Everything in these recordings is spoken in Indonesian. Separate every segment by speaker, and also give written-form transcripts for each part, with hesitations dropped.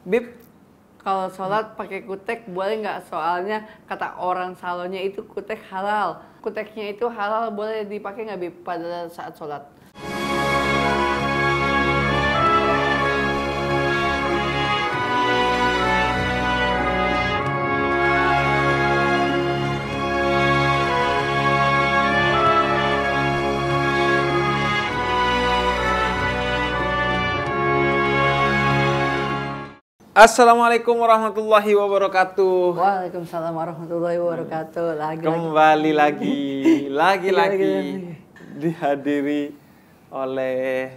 Speaker 1: Bib, kalau sholat pakai kutek boleh nggak? Soalnya kata orang Salonya itu kutek halal. Kuteknya itu halal, boleh dipakai nggak Bib pada saat sholat?
Speaker 2: Assalamualaikum warahmatullahi wabarakatuh.
Speaker 1: Waalaikumsalam warahmatullahi wabarakatuh.
Speaker 2: Kembali lagi dihadiri oleh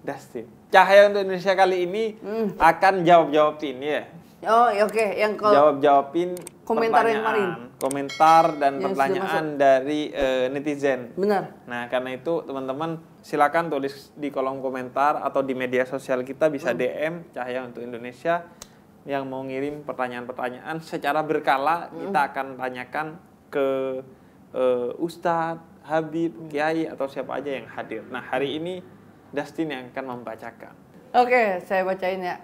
Speaker 2: Dustin. Cahaya untuk Indonesia kali ini akan jawab ini ya.
Speaker 1: Oh, oke. Yang kalau
Speaker 2: Jawabin
Speaker 1: komentar yang kemarin.
Speaker 2: Komentar dan
Speaker 1: Yang
Speaker 2: pertanyaan dari netizen.
Speaker 1: Benar.
Speaker 2: Nah, karena itu teman-teman silakan tulis di kolom komentar atau di media sosial kita, bisa DM Cahaya untuk Indonesia yang mau ngirim pertanyaan-pertanyaan secara berkala. Kita akan tanyakan ke Ustadz, Habib, Kiai atau siapa aja yang hadir. Nah, hari ini Dustin yang akan membacakan.
Speaker 1: Oke, saya bacain ya.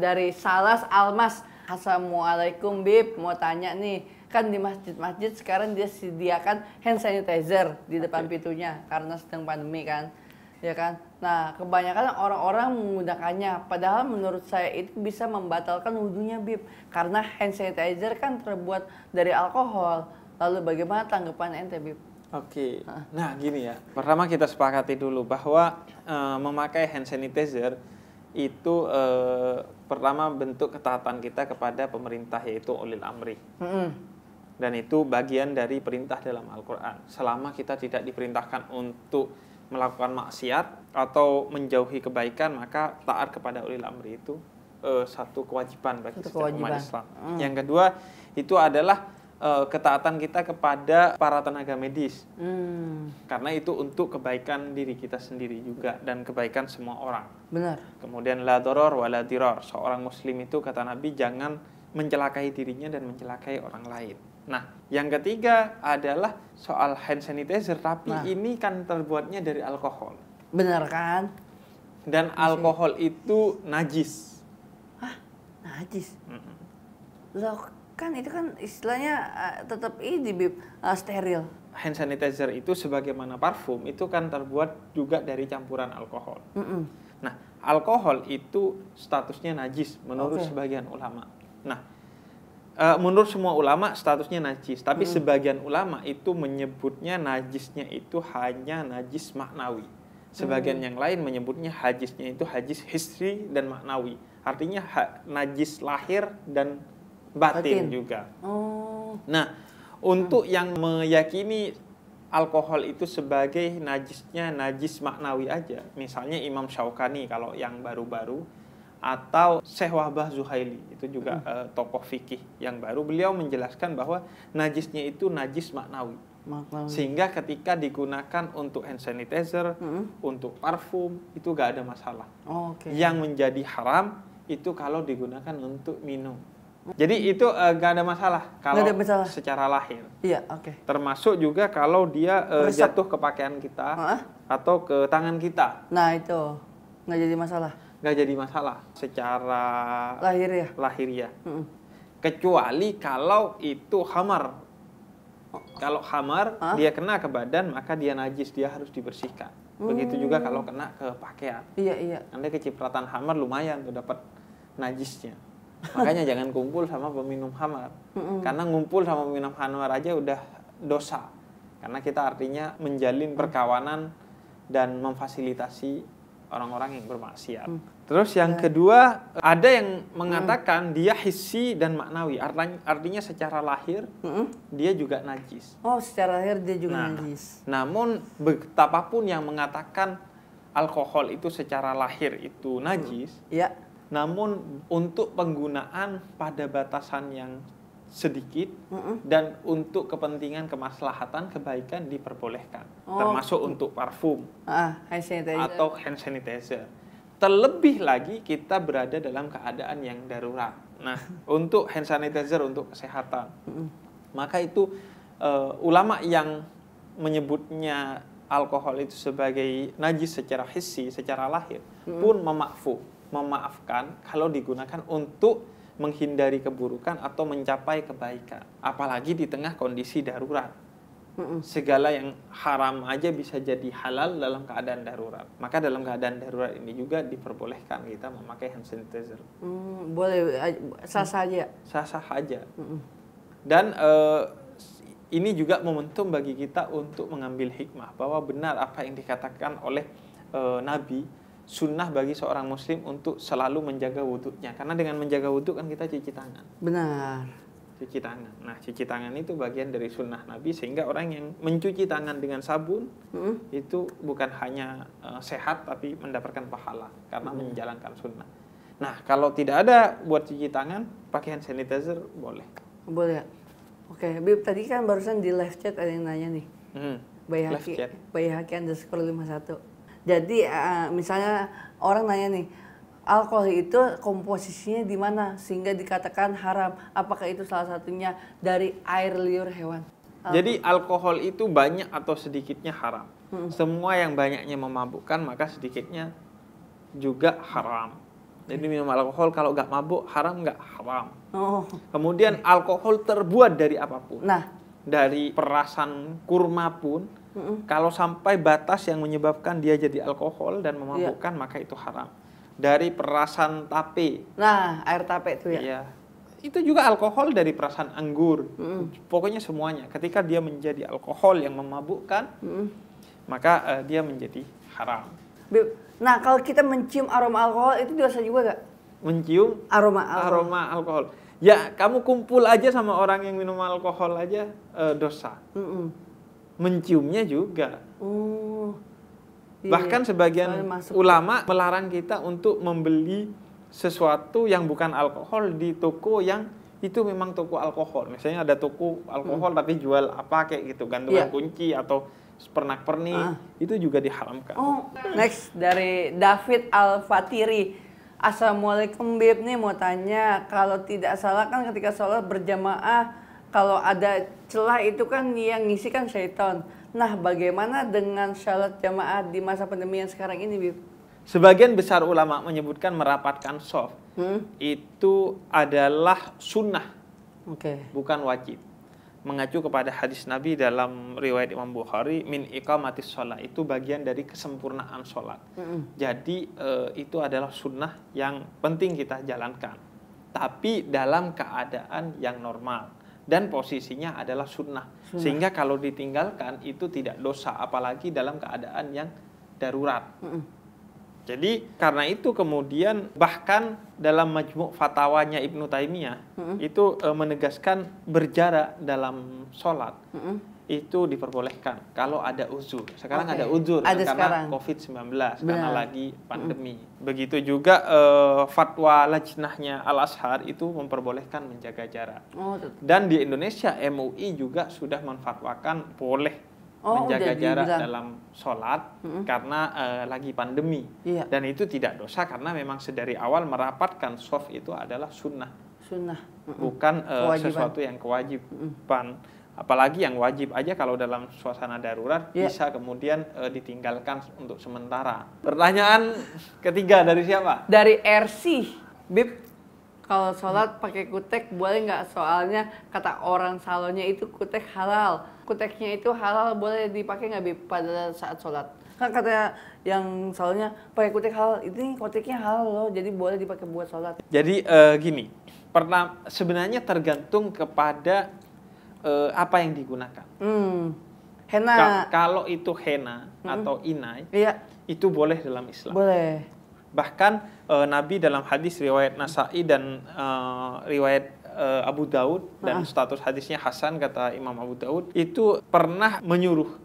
Speaker 1: Dari Salas Almas. Assalamualaikum Bib, mau tanya nih, kan di masjid-masjid sekarang dia sediakan hand sanitizer di depan pintunya karena sedang pandemi kan, ya kan. Nah, kebanyakan orang-orang menggunakannya, padahal menurut saya itu bisa membatalkan wudhunya Bib, karena hand sanitizer kan terbuat dari alkohol. Lalu bagaimana tanggapan ente Bib?
Speaker 2: Oke, nah gini ya, pertama kita sepakati dulu bahwa memakai hand sanitizer itu pertama bentuk ketaatan kita kepada pemerintah, yaitu ulil amri. Dan itu bagian dari perintah dalam Al-Quran. Selama kita tidak diperintahkan untuk melakukan maksiat atau menjauhi kebaikan, maka taat kepada ulil amri itu satu kewajiban bagi setiap umat Islam. Yang kedua, itu adalah ketaatan kita kepada para tenaga medis. Karena itu untuk kebaikan diri kita sendiri juga dan kebaikan semua orang.
Speaker 1: Benar.
Speaker 2: Kemudian la doror wa la dirar. Seorang muslim itu, kata Nabi, jangan mencelakai dirinya dan mencelakai orang lain. Nah, yang ketiga adalah soal hand sanitizer, tapi ini kan terbuatnya dari alkohol.
Speaker 1: Benar kan?
Speaker 2: Dan alkohol itu najis.
Speaker 1: Hah? Najis? Loh, kan itu kan istilahnya tetap ini Bib, steril.
Speaker 2: Hand sanitizer itu sebagaimana parfum itu kan terbuat juga dari campuran alkohol. Nah, alkohol itu statusnya najis menurut sebagian ulama. Nah, menurut semua ulama statusnya najis, tapi sebagian ulama itu menyebutnya najisnya itu hanya najis maknawi. Sebagian yang lain menyebutnya najisnya itu najis hissi dan maknawi. Artinya najis lahir dan batin juga. Nah, untuk yang meyakini alkohol itu sebagai najisnya najis maknawi aja, misalnya Imam Syaukani kalau yang baru-baru, atau Syekh Wahbah Zuhaili, itu juga tokoh fikih yang baru, beliau menjelaskan bahwa najisnya itu najis maknawi. Sehingga ketika digunakan untuk hand sanitizer, untuk parfum, itu gak ada masalah. Yang menjadi haram itu kalau digunakan untuk minum. Jadi itu gak ada masalah kalau secara lahir.
Speaker 1: Iya,
Speaker 2: Termasuk juga kalau dia jatuh ke pakaian kita atau ke tangan kita.
Speaker 1: Nah, itu nggak jadi masalah.
Speaker 2: Nggak jadi masalah secara lahiriah. Kecuali kalau itu khamar. Kalau khamar dia kena ke badan, maka dia najis, dia harus dibersihkan. Begitu juga kalau kena ke pakaian.
Speaker 1: Iya.
Speaker 2: Anda kecipratan khamar lumayan tuh dapat najisnya. Makanya jangan kumpul sama peminum khamar. Karena ngumpul sama peminum khamar aja udah dosa. Karena kita artinya menjalin perkawanan dan memfasilitasi orang-orang yang bermaksiat. Terus yang kedua, ada yang mengatakan dia hissi dan maknawi. Artinya secara lahir dia juga najis.
Speaker 1: Oh, secara lahir dia juga najis.
Speaker 2: Namun betapapun yang mengatakan alkohol itu secara lahir itu najis, namun untuk penggunaan pada batasan yang sedikit dan untuk kepentingan kemaslahatan kebaikan diperbolehkan, termasuk untuk parfum atau hand sanitizer. Terlebih lagi kita berada dalam keadaan yang darurat. Nah, untuk hand sanitizer untuk kesehatan, maka itu ulama yang menyebutnya alkohol itu sebagai najis secara hissi, secara lahir pun memakfu. memaafkan kalau digunakan untuk menghindari keburukan atau mencapai kebaikan. Apalagi di tengah kondisi darurat. Segala yang haram aja bisa jadi halal dalam keadaan darurat. Maka dalam keadaan darurat ini juga diperbolehkan kita memakai hand sanitizer.
Speaker 1: Boleh, sah-sah aja.
Speaker 2: Sah-sah aja. Dan ini juga momentum bagi kita untuk mengambil hikmah bahwa benar apa yang dikatakan oleh Nabi, sunnah bagi seorang muslim untuk selalu menjaga wudhunya. Karena dengan menjaga wudhu kan kita cuci tangan.
Speaker 1: Benar.
Speaker 2: Cuci tangan. Nah, cuci tangan itu bagian dari sunnah Nabi, sehingga orang yang mencuci tangan dengan sabun itu bukan hanya sehat tapi mendapatkan pahala karena menjalankan sunnah. Nah, kalau tidak ada buat cuci tangan, pakai hand sanitizer boleh.
Speaker 1: Boleh. Oke, Bib, tadi kan barusan di live chat ada yang nanya nih. Bayhaki _51. Jadi misalnya orang nanya nih, alkohol itu komposisinya di mana sehingga dikatakan haram? Apakah itu salah satunya dari air liur hewan?
Speaker 2: Jadi alkohol itu banyak atau sedikitnya haram. Semua yang banyaknya memabukkan maka sedikitnya juga haram. Jadi minum alkohol kalau nggak mabuk haram nggak haram. Kemudian alkohol terbuat dari apapun.
Speaker 1: Nah,
Speaker 2: dari perasan kurma pun kalau sampai batas yang menyebabkan dia jadi alkohol dan memabukkan maka itu haram. Dari perasan tape.
Speaker 1: Nah, air tape itu ya.
Speaker 2: Iya. Itu juga alkohol dari perasan anggur. Pokoknya semuanya. Ketika dia menjadi alkohol yang memabukkan, maka dia menjadi haram.
Speaker 1: Nah, kalau kita mencium aroma alkohol itu dosa juga gak?
Speaker 2: Mencium aroma alkohol. Ya, kamu kumpul aja sama orang yang minum alkohol aja dosa. Menciumnya juga. Bahkan sebagian ulama melarang kita untuk membeli sesuatu yang bukan alkohol di toko yang itu memang toko alkohol. Misalnya ada toko alkohol tapi jual apa kayak gitu, gantungan kunci atau pernak-pernik, itu juga diharamkan.
Speaker 1: Next dari David Al-Fatiri. Assalamualaikum Bib, nih mau tanya, kalau tidak salah kan ketika sholat berjamaah kalau ada celah itu kan yang ngisi kan syaitan. Nah, bagaimana dengan sholat jamaah di masa pandemi yang sekarang ini, Bib?
Speaker 2: Sebagian besar ulama menyebutkan merapatkan shaf itu adalah sunnah, bukan wajib. Mengacu kepada hadis Nabi dalam riwayat Imam Bukhari, min iqamatis sholat, itu bagian dari kesempurnaan sholat. Jadi itu adalah sunnah yang penting kita jalankan. Tapi dalam keadaan yang normal. Dan posisinya adalah sunnah. Sehingga kalau ditinggalkan itu tidak dosa, apalagi dalam keadaan yang darurat. Jadi karena itu kemudian bahkan dalam majmu' fatwanya Ibnu Taimiyah itu menegaskan berjarak dalam sholat itu diperbolehkan kalau ada uzur. Sekarang ada uzur karena COVID-19, karena lagi pandemi. Begitu juga fatwa lajnahnya Al-Azhar itu memperbolehkan menjaga jarak. Dan di Indonesia MUI juga sudah menfatwakan boleh menjaga jarak dalam sholat karena lagi pandemi. Dan itu tidak dosa karena memang sedari awal merapatkan shaf itu adalah sunnah. Bukan sesuatu yang kewajiban. Apalagi yang wajib aja kalau dalam suasana darurat bisa kemudian ditinggalkan untuk sementara. Pertanyaan ketiga dari siapa?
Speaker 1: Dari RC. Bib, kalau sholat pakai kutek boleh nggak? Soalnya kata orang salonnya itu kutek halal. Kuteknya itu halal, boleh dipakai nggak, Bib, pada saat sholat? Kan kata yang salonnya pakai kutek halal, ini kuteknya halal loh, jadi boleh dipakai buat sholat.
Speaker 2: Jadi gini, sebenarnya tergantung kepada apa yang digunakan.
Speaker 1: Henna.
Speaker 2: Kalau itu henna atau inai, itu boleh dalam Islam.
Speaker 1: Boleh.
Speaker 2: Bahkan Nabi dalam hadis riwayat Nasa'i dan riwayat Abu Daud dan status hadisnya Hasan kata Imam Abu Daud, itu pernah menyuruh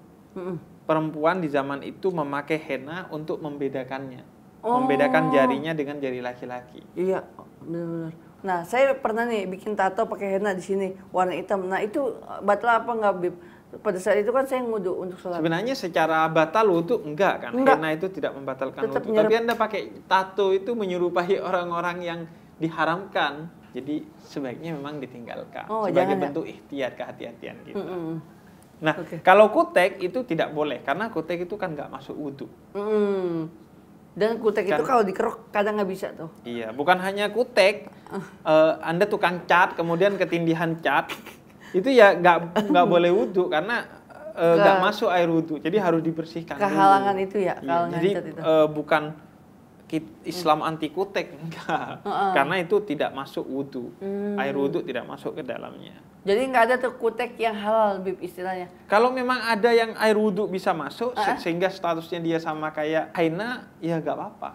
Speaker 2: perempuan di zaman itu memakai henna untuk membedakannya, membedakan jarinya dengan jari laki-laki.
Speaker 1: Iya, benar-benar. Nah, saya pernah nih bikin tato pakai henna di sini warna hitam. Nah, itu batal apa enggak, Bib? Pada saat itu kan saya ngudu untuk sholat.
Speaker 2: Sebenarnya secara batal wudu enggak kan? Henna itu tidak membatalkan wudu. Tapi Anda pakai tato itu menyerupai orang-orang yang diharamkan. Jadi sebaiknya memang ditinggalkan sebagai bentuk ihtiyat, kehati-hatian kita. Nah, kalau kutek itu tidak boleh karena kutek itu kan enggak masuk wudu.
Speaker 1: Dan kutek itu kalau dikerok kadang nggak bisa tuh.
Speaker 2: Iya, bukan hanya kutek. Anda tukang cat, kemudian ketindihan cat, itu ya nggak boleh wudhu karena nggak masuk air wudhu. Jadi harus dibersihkan.
Speaker 1: Kehalangan
Speaker 2: dulu.
Speaker 1: itu ya,
Speaker 2: Iya, jadi
Speaker 1: cat itu.
Speaker 2: bukan Islam anti kutek, enggak. Karena itu tidak masuk wudhu. Air wudhu tidak masuk ke dalamnya.
Speaker 1: Jadi nggak ada tuh kutek yang halal, Bib, istilahnya.
Speaker 2: Kalau memang ada yang air wudhu bisa masuk, sehingga statusnya dia sama kayak haina, ya nggak apa-apa.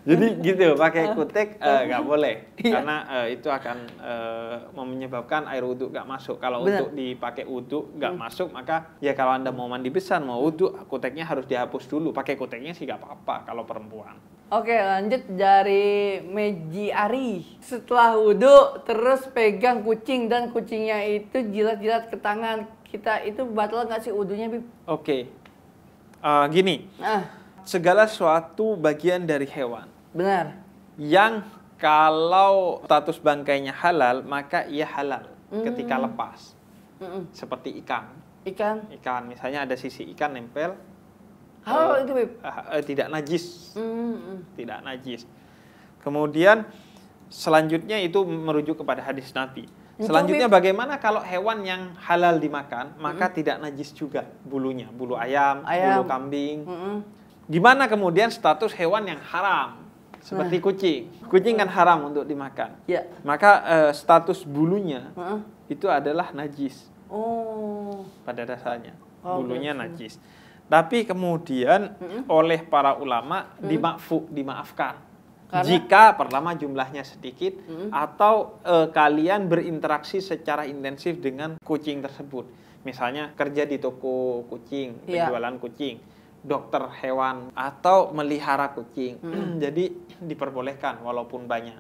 Speaker 2: Jadi gitu, pakai kutek nggak boleh, karena itu akan menyebabkan air wudhu nggak masuk. Kalau untuk dipakai wudhu nggak masuk, maka ya kalau Anda mau mandi besar, mau wudhu, kuteknya harus dihapus dulu. Pakai kuteknya sih nggak apa-apa kalau perempuan.
Speaker 1: Oke, lanjut dari Meji Ari. Setelah wudhu, terus pegang kucing dan kucingnya itu jilat-jilat ke tangan kita, itu batal nggak sih wudhunya, Bib?
Speaker 2: Oke, gini, segala sesuatu bagian dari hewan.
Speaker 1: Benar.
Speaker 2: Yang kalau status bangkainya halal, maka ia halal ketika lepas. Seperti ikan. Ikan, misalnya ada sisi ikan nempel.
Speaker 1: Halal itu, Bib?
Speaker 2: Tidak najis. Tidak najis. Kemudian selanjutnya itu merujuk kepada hadis Nabi. Selanjutnya bagaimana kalau hewan yang halal dimakan, maka tidak najis juga bulunya. Bulu ayam. Bulu kambing. Gimana kemudian status hewan yang haram? Seperti kucing. Kucing kan haram untuk dimakan.
Speaker 1: Ya.
Speaker 2: Maka status bulunya itu adalah najis. Pada dasarnya. Bulunya najis. Tapi kemudian oleh para ulama dimaafkan. Karena? Jika pertama jumlahnya sedikit atau kalian berinteraksi secara intensif dengan kucing tersebut. Misalnya kerja di toko kucing, penjualan kucing, dokter hewan, atau melihara kucing. Jadi diperbolehkan walaupun banyak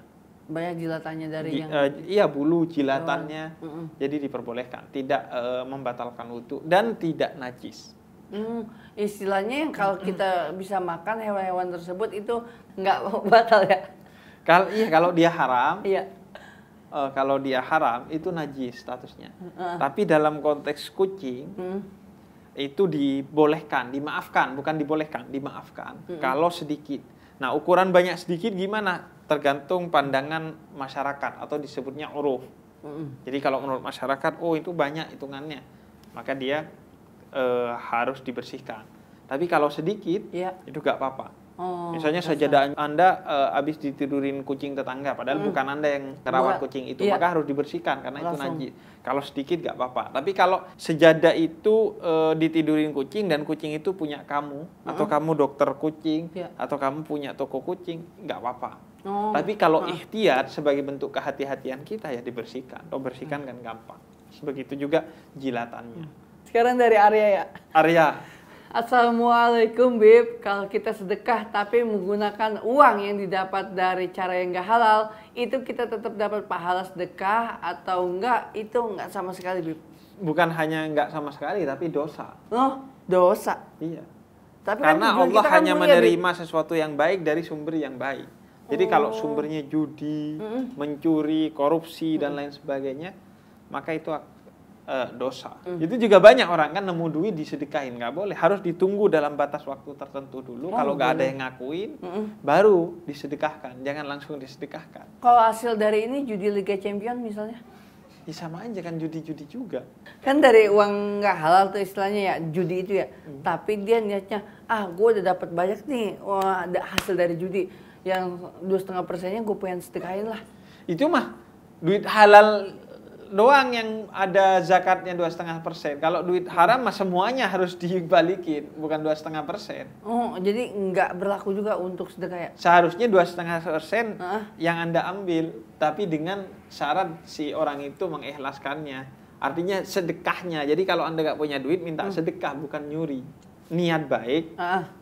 Speaker 1: jilatannya dari yang
Speaker 2: iya, bulu jilatannya. Jadi diperbolehkan, tidak membatalkan wudhu dan tidak najis.
Speaker 1: Istilahnya yang kalau kita bisa makan hewan-hewan tersebut itu nggak batal ya?
Speaker 2: Kalau dia haram.
Speaker 1: Iya.
Speaker 2: Kalau dia haram itu najis statusnya. Tapi dalam konteks kucing itu dibolehkan, dimaafkan, bukan dibolehkan, dimaafkan. Kalau sedikit. Nah, ukuran banyak sedikit gimana? Tergantung pandangan masyarakat atau disebutnya uruf. Jadi kalau menurut masyarakat, itu banyak hitungannya, maka dia harus dibersihkan. Tapi kalau sedikit, itu gak apa-apa. Misalnya sajadah Anda habis ditidurin kucing tetangga, padahal bukan Anda yang merawat kucing itu, maka harus dibersihkan karena itu najis. Kalau sedikit gak apa-apa. Tapi kalau sejadah itu ditidurin kucing dan kucing itu punya kamu, atau kamu dokter kucing, atau kamu punya toko kucing, gak apa-apa. Tapi kalau ihtiyat sebagai bentuk kehati-hatian kita, ya dibersihkan. Atau bersihkan kan gampang. Begitu juga jilatannya.
Speaker 1: Sekarang dari Arya ya.
Speaker 2: Arya.
Speaker 1: Assalamualaikum, Bib. Kalau kita sedekah tapi menggunakan uang yang didapat dari cara yang gak halal, itu kita tetap dapat pahala sedekah atau enggak? Itu enggak sama sekali, Bib.
Speaker 2: Bukan hanya enggak sama sekali, tapi dosa.
Speaker 1: Dosa?
Speaker 2: Iya.
Speaker 1: Tapi
Speaker 2: karena
Speaker 1: kan
Speaker 2: Allah
Speaker 1: kita
Speaker 2: hanya
Speaker 1: kan
Speaker 2: menerima sesuatu yang baik dari sumber yang baik. Jadi kalau sumbernya judi, mencuri, korupsi, dan lain sebagainya, maka itu dosa. Itu juga banyak orang kan nemu duit disedekahin, nggak boleh, harus ditunggu dalam batas waktu tertentu dulu. Kalau nggak ada yang ngakuin, baru disedekahkan, jangan langsung disedekahkan.
Speaker 1: Kalau hasil dari ini judi Liga Champion misalnya?
Speaker 2: Ya sama aja kan, judi-judi juga.
Speaker 1: Kan dari uang nggak halal tuh istilahnya ya, judi itu ya. Tapi dia niatnya, gue udah dapat banyak nih, ada hasil dari judi, yang 2,5%-nya gue pengen sedekahin lah.
Speaker 2: Itu mah duit halal doang yang ada zakatnya 2,5%. Kalau duit haram mah semuanya harus dibalikin, bukan 2,5%.
Speaker 1: Jadi nggak berlaku juga untuk sedekah ya?
Speaker 2: Seharusnya 2,5% yang Anda ambil, tapi dengan syarat si orang itu mengikhlaskannya. Artinya sedekahnya. Jadi kalau Anda nggak punya duit, minta sedekah, bukan nyuri. Niat baik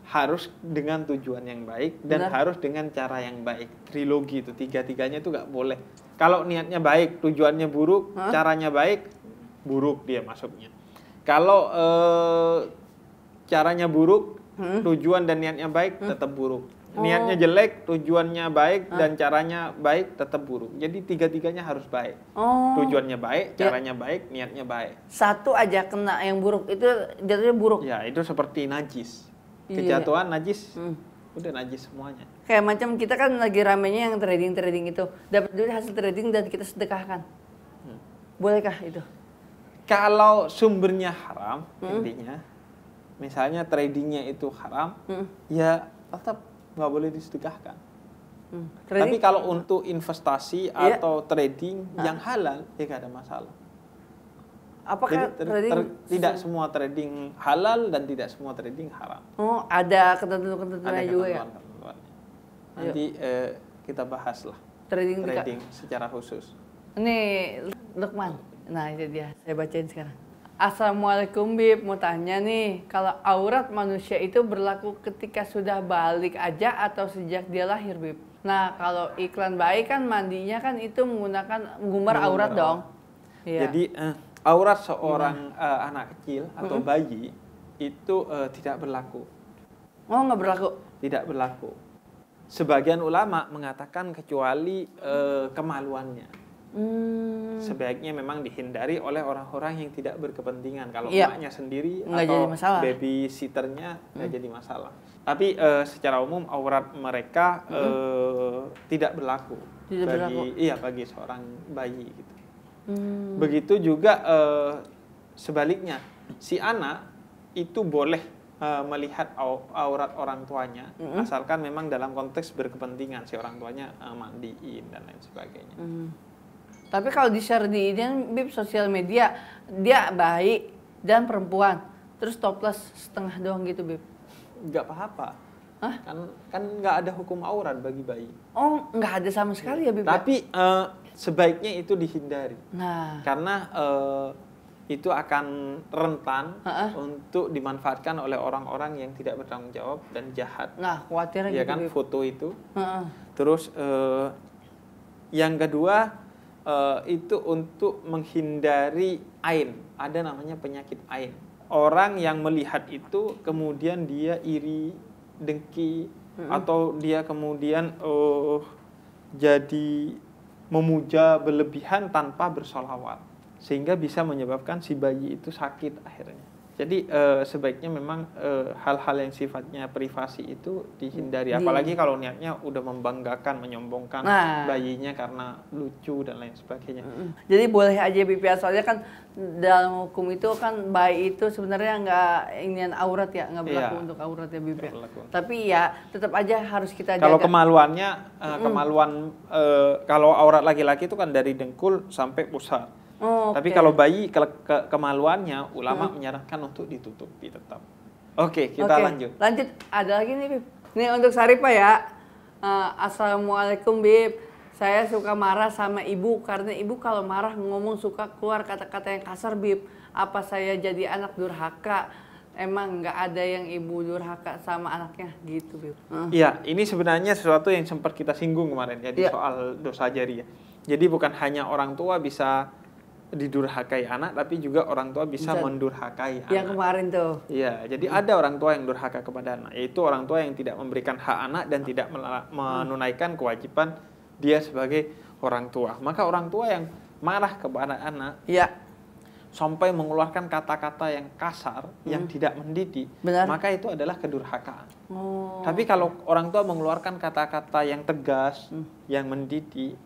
Speaker 2: harus dengan tujuan yang baik dan harus dengan cara yang baik. Trilogi itu, tiga-tiganya itu nggak boleh. Kalau niatnya baik, tujuannya buruk, caranya baik, buruk dia masuknya. Kalau caranya buruk, tujuan dan niatnya baik, tetap buruk. Niatnya jelek, tujuannya baik, dan caranya baik, tetap buruk. Jadi tiga-tiganya harus baik. Tujuannya baik, caranya baik, niatnya baik.
Speaker 1: Satu aja kena yang buruk, itu jatuhnya buruk.
Speaker 2: Ya, itu seperti najis. Kejatuhan najis, udah najis semuanya.
Speaker 1: Kayak macam kita kan lagi ramenya yang trading itu, dapat duit hasil trading dan kita sedekahkan. Bolehkah itu?
Speaker 2: Kalau sumbernya haram, intinya, misalnya tradingnya itu haram, ya tetap nggak boleh disedekahkan. Tapi kalau untuk investasi atau trading yang halal, ya nggak ada masalah.
Speaker 1: Apakah trading
Speaker 2: tidak semua trading halal dan tidak semua trading haram.
Speaker 1: Oh, ada ketentuan-ketentuannya juga ya?
Speaker 2: Nanti kita bahas lah trading secara khusus.
Speaker 1: Ini Lukman. Nah, itu dia. Saya bacain sekarang. Assalamualaikum Bib, mau tanya nih, kalau aurat manusia itu berlaku ketika sudah balik aja atau sejak dia lahir, Bib? Nah, kalau iklan bayi kan mandinya kan itu menggunakan mengumbar aurat dong.
Speaker 2: Iya. Jadi aurat seorang anak kecil atau bayi itu tidak berlaku.
Speaker 1: Oh, nggak berlaku?
Speaker 2: Tidak berlaku. Sebagian ulama mengatakan kecuali kemaluannya. Sebaiknya memang dihindari oleh orang-orang yang tidak berkepentingan. Kalau emaknya sendiri atau babysitternya nggak jadi masalah. Tapi secara umum aurat mereka tidak berlaku bagi seorang bayi gitu. Begitu juga sebaliknya, si anak itu boleh melihat aurat orang tuanya asalkan memang dalam konteks berkepentingan, si orang tuanya mandiin dan lain sebagainya.
Speaker 1: Tapi kalau di-share di ini Bib sosial media, dia bayi dan perempuan, terus topless setengah doang gitu, Bib.
Speaker 2: Nggak apa-apa. Kan nggak ada hukum aurat bagi bayi.
Speaker 1: Oh, nggak ada sama sekali ya, Bib?
Speaker 2: Tapi sebaiknya itu dihindari.
Speaker 1: Nah,
Speaker 2: karena itu akan rentan untuk dimanfaatkan oleh orang-orang yang tidak bertanggung jawab dan jahat.
Speaker 1: Nah, khawatirnya
Speaker 2: ya
Speaker 1: gitu,
Speaker 2: kan,
Speaker 1: Bib.
Speaker 2: foto itu. Terus yang kedua, itu untuk menghindari ain. Ada namanya penyakit ain. Orang yang melihat itu kemudian dia iri, dengki, atau dia kemudian jadi memuja berlebihan tanpa bersolawat, sehingga bisa menyebabkan si bayi itu sakit akhirnya. Jadi sebaiknya memang hal-hal yang sifatnya privasi itu dihindari. Apalagi kalau niatnya udah membanggakan, menyombongkan bayinya karena lucu dan lain sebagainya.
Speaker 1: Jadi boleh aja Bibi, soalnya kan dalam hukum itu kan bayi itu sebenarnya nggak ingin aurat ya, nggak berlaku untuk aurat ya Bibi. Tapi ya tetap aja harus kita jaga.
Speaker 2: Kalau kemaluannya, kalau aurat laki-laki itu kan dari dengkul sampai pusar. Tapi kalau bayi kemaluannya, ulama menyarankan untuk ditutupi tetap. Oke, kita lanjut.
Speaker 1: Lanjut, ada lagi nih Bib. Nih untuk Saripah ya. Assalamualaikum Bib. Saya suka marah sama ibu karena ibu kalau marah ngomong suka keluar kata-kata yang kasar Bib. Apa saya jadi anak durhaka? Emang nggak ada yang ibu durhaka sama anaknya gitu Bib?
Speaker 2: Iya, ini sebenarnya sesuatu yang sempat kita singgung kemarin ya, di soal dosa jariah. Jadi bukan hanya orang tua bisa didurhakai anak, tapi juga orang tua bisa mendurhakai anak.
Speaker 1: Yang kemarin tuh.
Speaker 2: Iya, jadi ada orang tua yang durhaka kepada anak, yaitu orang tua yang tidak memberikan hak anak dan tidak menunaikan kewajiban dia sebagai orang tua. Maka orang tua yang marah kepada anak, sampai mengeluarkan kata-kata yang kasar, yang tidak mendidik, maka itu adalah kedurhakaan. Tapi kalau orang tua mengeluarkan kata-kata yang tegas, yang mendidik,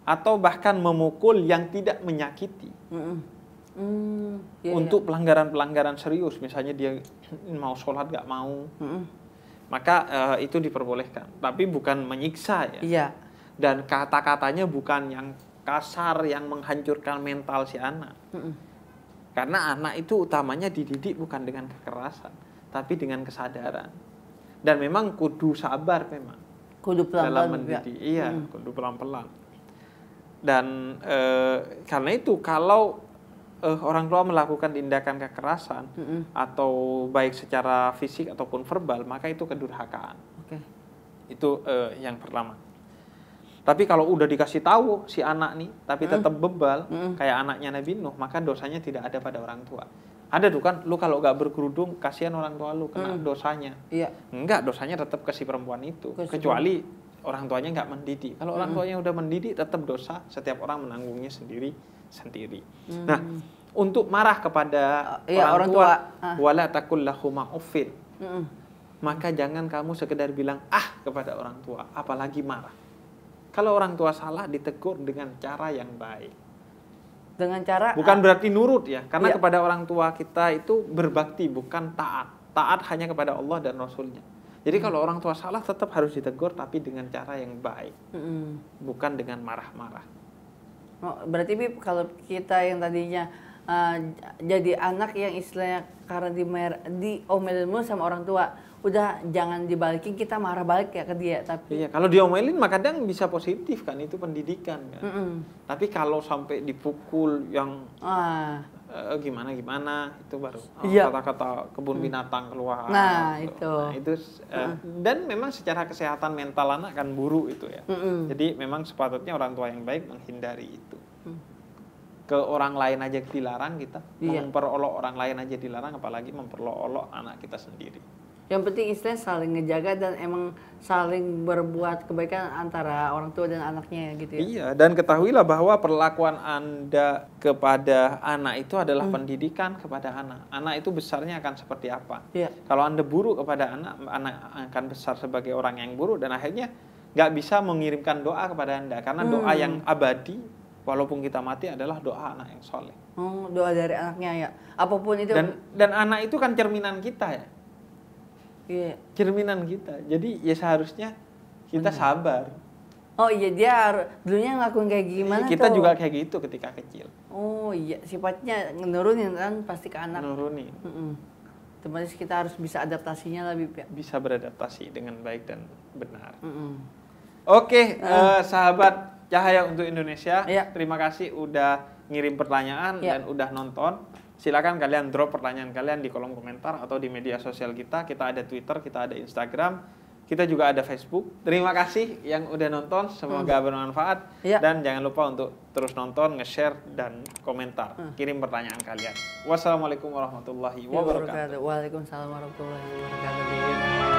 Speaker 2: atau bahkan memukul yang tidak menyakiti, untuk pelanggaran-pelanggaran serius, misalnya dia mau sholat gak mau, maka itu diperbolehkan. Tapi bukan menyiksa ya. Dan kata-katanya bukan yang kasar, yang menghancurkan mental si anak. Karena anak itu utamanya dididik bukan dengan kekerasan, tapi dengan kesadaran. Dan memang kudu sabar memang.
Speaker 1: Kudu pelan-pelan
Speaker 2: dalam mendidik. Iya, kudu pelan-pelan. Dan karena itu kalau orang tua melakukan tindakan kekerasan atau baik secara fisik ataupun verbal, maka itu kedurhakaan. Itu yang pertama. Tapi kalau udah dikasih tahu si anak nih, tapi tetap bebal, kayak anaknya Nabi Nuh, maka dosanya tidak ada pada orang tua. Ada tuh kan, lu kalau gak berkerudung, kasihan orang tua lu, kena dosanya. Enggak, dosanya tetap ke si perempuan itu. Kecuali orang tuanya nggak mendidik. Kalau orang tuanya udah mendidik, tetap dosa. Setiap orang menanggungnya sendiri. Nah, untuk marah kepada orang tua, wala takul lahuma uffin. maka jangan kamu sekedar bilang kepada orang tua, apalagi marah. Kalau orang tua salah, ditegur dengan cara yang baik.
Speaker 1: Dengan cara
Speaker 2: bukan berarti nurut ya, karena kepada orang tua kita itu berbakti, bukan taat. Taat hanya kepada Allah dan Rasulnya. Jadi kalau orang tua salah tetap harus ditegur, tapi dengan cara yang baik, bukan dengan marah-marah.
Speaker 1: Oh, berarti Bib, kalau kita yang tadinya jadi anak yang istilahnya karena diomelin mulu sama orang tua, udah jangan dibalikin, kita marah balik ya ke dia. Tapi
Speaker 2: iya, kalau diomelin maka kadang bisa positif kan, itu pendidikan kan. Tapi kalau sampai dipukul yang gimana itu baru kata-kata kebun binatang keluar.
Speaker 1: Nah itu.
Speaker 2: Dan memang secara kesehatan mental anak kan buruk itu ya. Jadi memang sepatutnya orang tua yang baik menghindari itu. Ke orang lain aja dilarang kita, memperolok orang lain aja dilarang, apalagi memperolok anak kita sendiri.
Speaker 1: Yang penting istilahnya saling ngejaga dan emang saling berbuat kebaikan antara orang tua dan anaknya gitu ya.
Speaker 2: Iya, dan ketahuilah bahwa perlakuan Anda kepada anak itu adalah pendidikan kepada anak. Anak itu besarnya akan seperti apa. Kalau Anda buruk kepada anak, anak akan besar sebagai orang yang buruk dan akhirnya nggak bisa mengirimkan doa kepada Anda. Karena doa yang abadi, walaupun kita mati, adalah doa anak yang soleh.
Speaker 1: Doa dari anaknya ya, apapun itu.
Speaker 2: Dan anak itu kan cerminan kita ya. Cerminan kita. Jadi ya seharusnya kita sabar.
Speaker 1: Oh iya, dia dulunya ngelakuin kayak gimana
Speaker 2: kita
Speaker 1: tuh?
Speaker 2: juga kayak gitu ketika kecil.
Speaker 1: Oh iya, sifatnya nurunin kan pasti ke anak.
Speaker 2: Nurunin.
Speaker 1: Otomatis kita harus bisa adaptasinya lebih ya.
Speaker 2: Bisa beradaptasi dengan baik dan benar. Oke, sahabat Cahaya untuk Indonesia, terima kasih udah ngirim pertanyaan dan udah nonton. Silakan kalian drop pertanyaan kalian di kolom komentar atau di media sosial kita. Kita ada Twitter, kita ada Instagram, kita juga ada Facebook. Terima kasih yang udah nonton, semoga bermanfaat. Dan jangan lupa untuk terus nonton, nge-share, dan komentar. Kirim pertanyaan kalian. Wassalamualaikum warahmatullahi wabarakatuh.
Speaker 1: Waalaikumsalam warahmatullahi wabarakatuh.